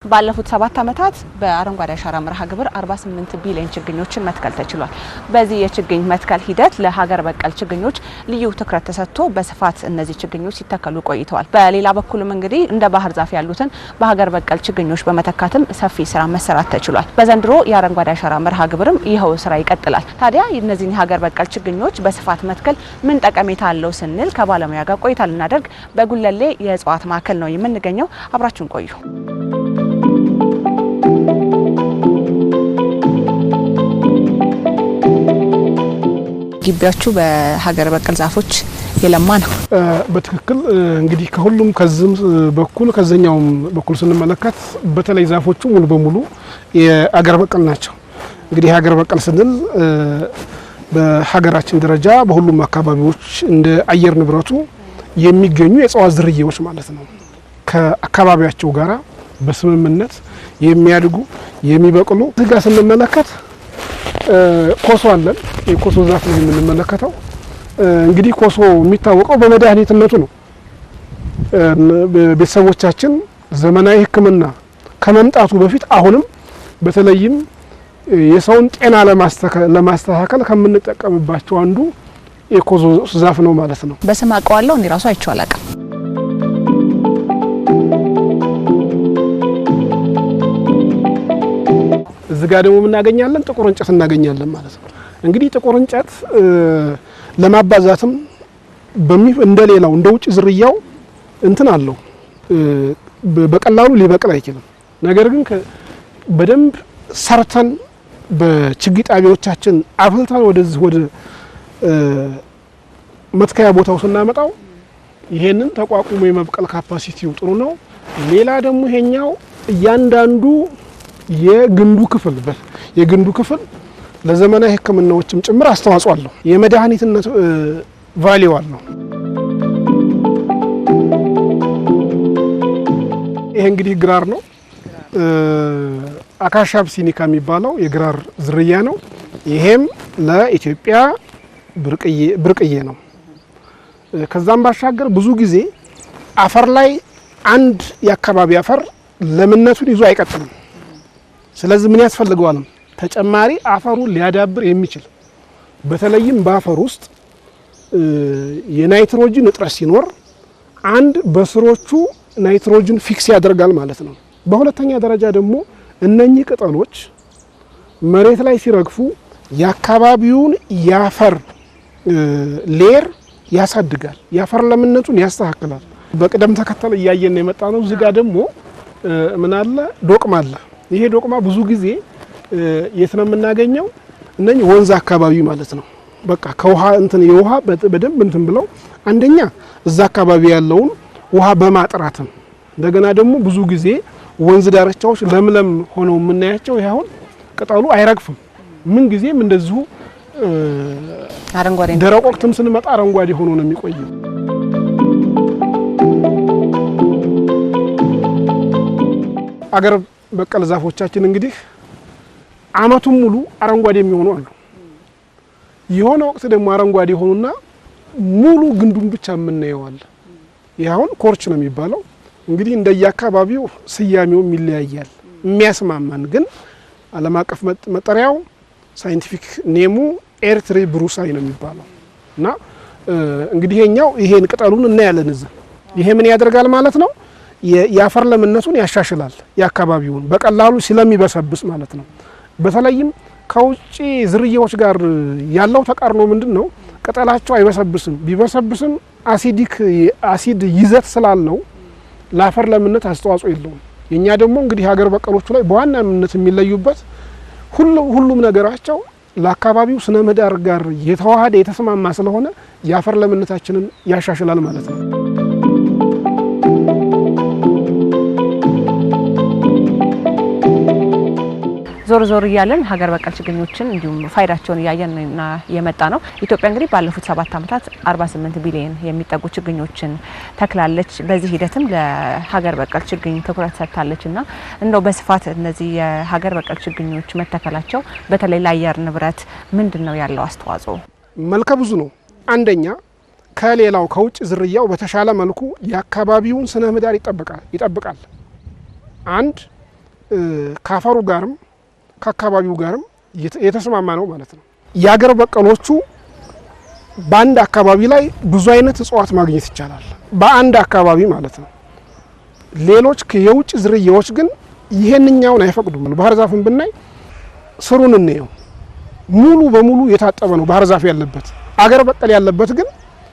ባለፉት 7 ዓመታት በአረንጓዴ አሻራ መርሃ ግብር 48 ቢሊዮን ችግኞችን መትከል ተችሏል። በዚህ የችግኝ መትከል ሂደት ለሀገር በቀል ችግኞች ልዩ ትኩረት ተሰጥቶ በስፋት እነዚህ ችግኞች ሲተከሉ ቆይተዋል። በሌላ በኩልም እንግዲህ እንደ ባህር ዛፍ ያሉትን በሀገር በቀል ችግኞች በመተካትም ሰፊ ስራ መሰራት ተችሏል። በዘንድሮ የአረንጓዴ አሻራ መርሃ ግብርም ይኸው ስራ ይቀጥላል። ታዲያ እነዚህን የሀገር በቀል ችግኞች በስፋት መትከል ምን ጠቀሜታ አለው ስንል ከባለሙያ ጋር ቆይታ ልናደርግ በጉለሌ የእጽዋት ማዕከል ነው የምንገኘው። አብራችሁን ቆዩ። ግቢያችሁ በሀገር በቀል ዛፎች የለማ ነው። በትክክል እንግዲህ ከሁሉም ከዝም በኩል ከዘኛውም በኩል ስንመለከት በተለይ ዛፎቹ ሙሉ በሙሉ የሀገር በቀል ናቸው። እንግዲህ ሀገር በቀል ስንል በሀገራችን ደረጃ በሁሉም አካባቢዎች እንደ አየር ንብረቱ የሚገኙ የእጽዋት ዝርያዎች ማለት ነው። ከአካባቢያቸው ጋራ በስምምነት የሚያድጉ የሚበቅሉ እዚጋ ስንመለከት ኮሶ አለን። የኮሶ ዛፍ ነው የምንመለከተው። እንግዲህ ኮሶ የሚታወቀው በመድኃኒትነቱ ነው። ቤተሰቦቻችን ዘመናዊ ሕክምና ከመምጣቱ በፊት አሁንም በተለይም የሰውን ጤና ለማስተካከል ከምንጠቀምባቸው አንዱ የኮሶ ዛፍ ነው ማለት ነው። በስም አውቀዋለሁ፣ እኔ ራሱ አይቼው አላውቅም። እዚጋ ደግሞ እናገኛለን ጥቁር እንጨት እናገኛለን ማለት ነው። እንግዲህ ጥቁር እንጨት ለማባዛትም እንደሌላው እንደ ውጭ ዝርያው እንትን አለው፣ በቀላሉ ሊበቅል አይችልም። ነገር ግን በደንብ ሰርተን በችግኝ ጣቢያዎቻችን አፍልተን ወደ መትከያ ቦታው ስናመጣው ይሄንን ተቋቁሞ የመብቀል ካፓሲቲው ጥሩ ነው። ሌላ ደግሞ ይሄኛው እያንዳንዱ የግንዱ ክፍል ለዘመናዊ ሕክምናዎችም ጭምር አስተዋጽኦ አለው። የመድኃኒትነት ቫልዩ አለው። ይሄ እንግዲህ ግራር ነው። አካሺያ አብሲኒካ የሚባለው የግራር ዝርያ ነው። ይሄም ለኢትዮጵያ ብርቅዬ ነው። ከዛም ባሻገር ብዙ ጊዜ አፈር ላይ አንድ የአካባቢ አፈር ለምነቱን ይዞ አይቀጥልም። ስለዚህ ምን ያስፈልገዋል? ተጨማሪ አፈሩን ሊያዳብር የሚችል በተለይም በአፈር ውስጥ የናይትሮጅን እጥረት ሲኖር አንድ በስሮቹ ናይትሮጅን ፊክስ ያደርጋል ማለት ነው። በሁለተኛ ደረጃ ደግሞ እነኚህ ቅጠሎች መሬት ላይ ሲረግፉ የአካባቢውን የአፈር ሌየር ያሳድጋል፣ የአፈር ለምነቱን ያስተካክላል። በቅደም ተከተል እያየን የመጣ ነው። እዚህ ጋር ደግሞ ምን አለ? ዶቅማ አለ። ይሄ ዶቅማ ብዙ ጊዜ የት ነው የምናገኘው? እነኚህ ወንዝ አካባቢ ማለት ነው። በቃ ከውሃ የውሃ በደንብ እንትን ብለው አንደኛ እዛ አካባቢ ያለውን ውሃ በማጥራትም እንደገና ደግሞ ብዙ ጊዜ ወንዝ ዳርቻዎች ለምለም ሆነው የምናያቸው ይሄ አሁን ቅጠሉ አይረግፍም። ምን ጊዜም እንደዚሁ አረንጓዴ ደረቅ ወቅትም ስንመጣ አረንጓዴ ሆኖ ነው የሚቆየው። አገር በቀል ዛፎቻችን እንግዲህ አመቱን ሙሉ አረንጓዴ የሚሆኑ አሉ። የሆነ ወቅት ደግሞ አረንጓዴ ሆኑና ሙሉ ግንዱን ብቻ የምናየው አለ። ይሄውን ኮርች ነው የሚባለው። እንግዲህ እንደየአካባቢው ስያሜው ይለያያል። የሚያስማማን ግን ዓለም አቀፍ መጠሪያው ሳይንቲፊክ ኔሙ ኤርትሪ ብሩሳይ ነው የሚባለው እና እንግዲህ ይሄን ቅጠሉን እናያለን እዛ። ይሄ ምን ያደርጋል ማለት ነው? የአፈር ለምነቱን ያሻሽላል። የአካባቢውን በቀላሉ ስለሚበሰብስ ማለት ነው። በተለይም ከውጪ ዝርያዎች ጋር ያለው ተቃርኖ ምንድነው? ቅጠላቸው አይበሰብስም። ቢበሰብስም አሲድ ይዘት ስላለው ለአፈር ለምነት አስተዋጽኦ የለውም። የኛ ደግሞ እንግዲህ ሀገር በቀሎቹ ላይ በዋናነት የሚለዩበት ሁሉም ነገራቸው ለአካባቢው ስነ ምህዳር ጋር የተዋሃደ የተስማማ ስለሆነ የአፈር ለምነታችንን ያሻሽላል ማለት ነው። ዞር እያለን ሀገር በቀል ችግኞችን እንዲሁም ፋይዳቸውን እያየንና የመጣ ነው። ኢትዮጵያ እንግዲህ ባለፉት 7 ዓመታት 48 ቢሊዮን የሚጠጉ ችግኞችን ተክላለች። በዚህ ሂደትም ለሀገር በቀል ችግኝ ትኩረት ሰጥታለችና እንደው በስፋት እነዚህ የሀገር በቀል ችግኞች መተከላቸው በተለይ ለአየር ንብረት ምንድነው ያለው አስተዋጽኦ? መልከ ብዙ ነው። አንደኛ ከሌላው ከውጭ ዝርያው በተሻለ መልኩ የአካባቢውን ስነ ምህዳር ይጠብቃል። አንድ ካፈሩ ጋርም ከአካባቢው ጋርም የተስማማ ነው ማለት ነው። የአገር በቀሎቹ በአንድ አካባቢ ላይ ብዙ አይነት እጽዋት ማግኘት ይቻላል፣ በአንድ አካባቢ ማለት ነው። ሌሎች የውጭ ዝርያዎች ግን ይሄንኛውን አይፈቅዱም። ባህር ዛፍን ብናይ ስሩን እንየው፣ ሙሉ በሙሉ የታጠበ ነው ባህር ዛፍ ያለበት። አገር በቀል ያለበት ግን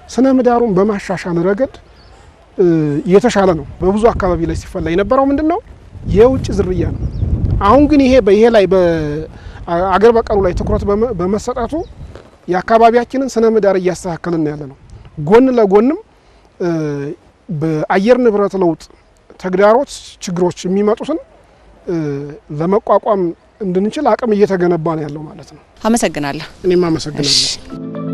ስነ ምህዳሩን በማሻሻል ረገድ የተሻለ ነው። በብዙ አካባቢ ላይ ሲፈላ የነበረው ምንድነው የውጭ ዝርያ ነው። አሁን ግን ይሄ ላይ በአገር በቀሉ ላይ ትኩረት በመሰጠቱ የአካባቢያችንን ስነ ምህዳር እያስተካከልን ያለ ነው። ጎን ለጎንም በአየር ንብረት ለውጥ ተግዳሮት ችግሮች የሚመጡትን ለመቋቋም እንድንችል አቅም እየተገነባ ነው ያለው ማለት ነው። አመሰግናለሁ። እኔም አመሰግናለሁ።